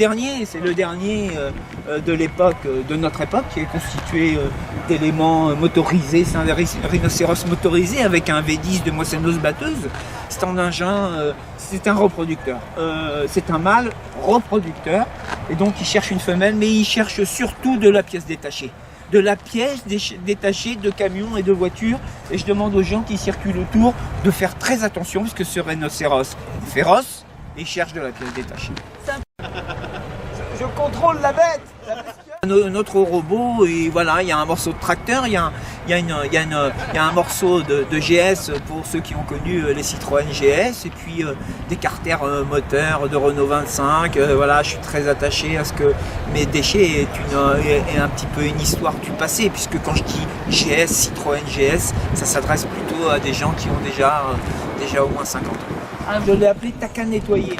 dernier, c'est le dernier de l'époque, de notre époque, qui est constitué d'éléments motorisés. C'est un rhinocéros motorisé avec un V10 de moissonneuse batteuse. C'est un engin, c'est un reproducteur. C'est un mâle reproducteur, et donc il cherche une femelle, mais il cherche surtout de la pièce détachée. De la pièce détachée de camions et de voitures, et je demande aux gens qui circulent autour de faire très attention, puisque ce rhinocéros est féroce et cherche de la pièce détachée. Je contrôle la bête. Notre robot, et voilà, il y a un morceau de tracteur, il y a un morceau de GS pour ceux qui ont connu les Citroën GS, et puis des carters moteurs de Renault 25. Voilà, je suis très attaché à ce que mes déchets est un petit peu une histoire du passé, puisque quand je dis GS, Citroën GS, ça s'adresse plutôt à des gens qui ont déjà au moins 50 ans. Je l'ai appelé Taka nettoyer.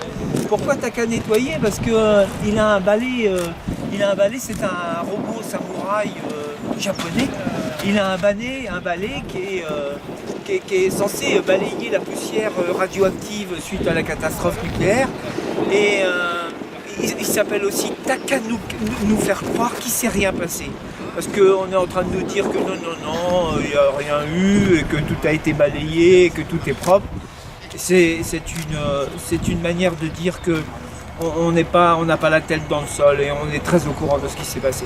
Pourquoi Taka nettoyer? Parce que il a un balai, c'est un robot samouraï japonais. Il a un balai qui est censé balayer la poussière radioactive suite à la catastrophe nucléaire. Et il s'appelle aussi Taka nous faire croire qu'il ne s'est rien passé. Parce qu'on est en train de nous dire que non, il n'y a rien eu, et que tout a été balayé, et que tout est propre. C'est une manière de dire que on n'a pas la tête dans le sol, et on est très au courant de ce qui s'est passé.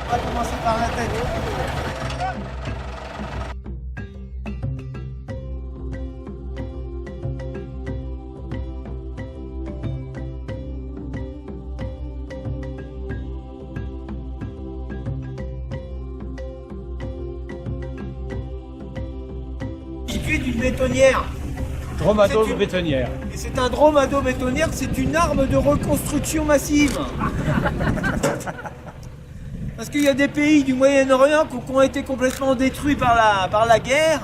On va commencer par la tête. D'une bétonnière. Dromado-bétonnière. Et c'est un dromado-bétonnière, c'est une arme de reconstruction massive. Parce qu'il y a des pays du Moyen-Orient qui ont été complètement détruits par la guerre.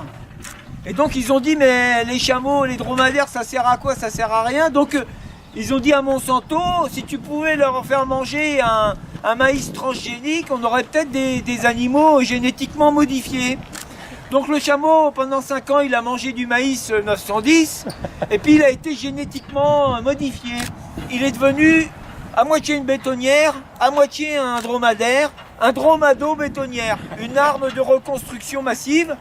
Et donc ils ont dit, mais les chameaux, les dromadaires, ça sert à quoi? Ça sert à rien. Donc ils ont dit à Monsanto, si tu pouvais leur faire manger un maïs transgénique, on aurait peut-être des animaux génétiquement modifiés. Donc le chameau, pendant 5 ans, il a mangé du maïs 910, et puis il a été génétiquement modifié. Il est devenu à moitié une bétonnière, à moitié un dromadaire, un dromado-bétonnière, une arme de reconstruction massive.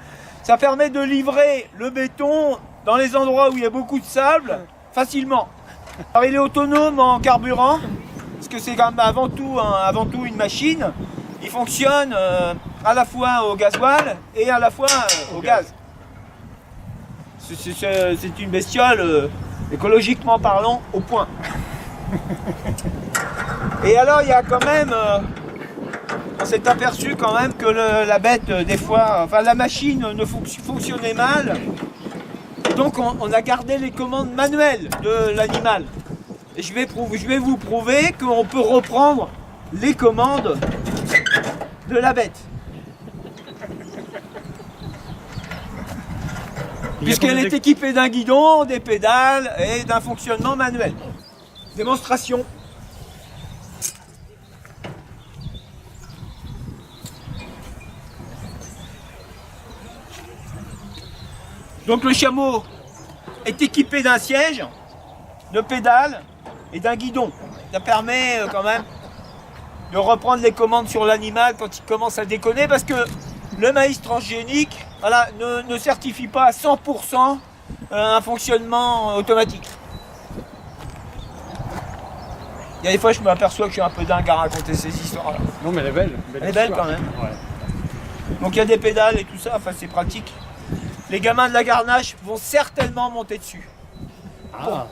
Ça permet de livrer le béton dans les endroits où il y a beaucoup de sable, facilement. Alors il est autonome en carburant, parce que c'est quand même avant tout une machine. Il fonctionne à la fois au gasoil et à la fois au gaz. C'est une bestiole, écologiquement parlant, au point. Et alors il y a quand même, on s'est aperçu quand même que la bête, des fois, enfin la machine ne fonctionnait mal. Et donc on a gardé les commandes manuelles de l'animal. Et je vais vous prouver qu'on peut reprendre les commandes de la bête. Puisqu'elle est équipée d'un guidon, des pédales et d'un fonctionnement manuel. Démonstration. Donc le chameau est équipé d'un siège, de pédales et d'un guidon. Ça permet quand même de reprendre les commandes sur l'animal quand il commence à déconner, parce que le maïs transgénique, voilà, ne certifie pas à 100% un fonctionnement automatique. Il y a des fois je m'aperçois que je suis un peu dingue à raconter ces histoires-là. Non mais elle est belle. Elle est belle quand même. Ouais. Donc il y a des pédales et tout ça, enfin c'est pratique. Les gamins de la Garnache vont certainement monter dessus.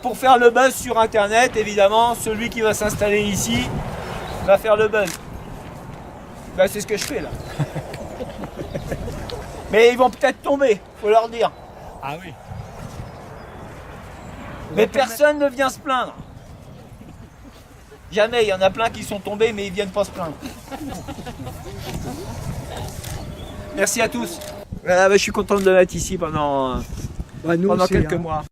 Pour faire le buzz sur internet, évidemment, celui qui va s'installer ici va faire le buzz. Ben, c'est ce que je fais là. Mais ils vont peut-être tomber, faut leur dire. Ah oui. Mais personne ne vient se plaindre. Jamais, il y en a plein qui sont tombés, mais ils viennent pas se plaindre. Merci à tous. Voilà, je suis content de l'être ici pendant quelques mois.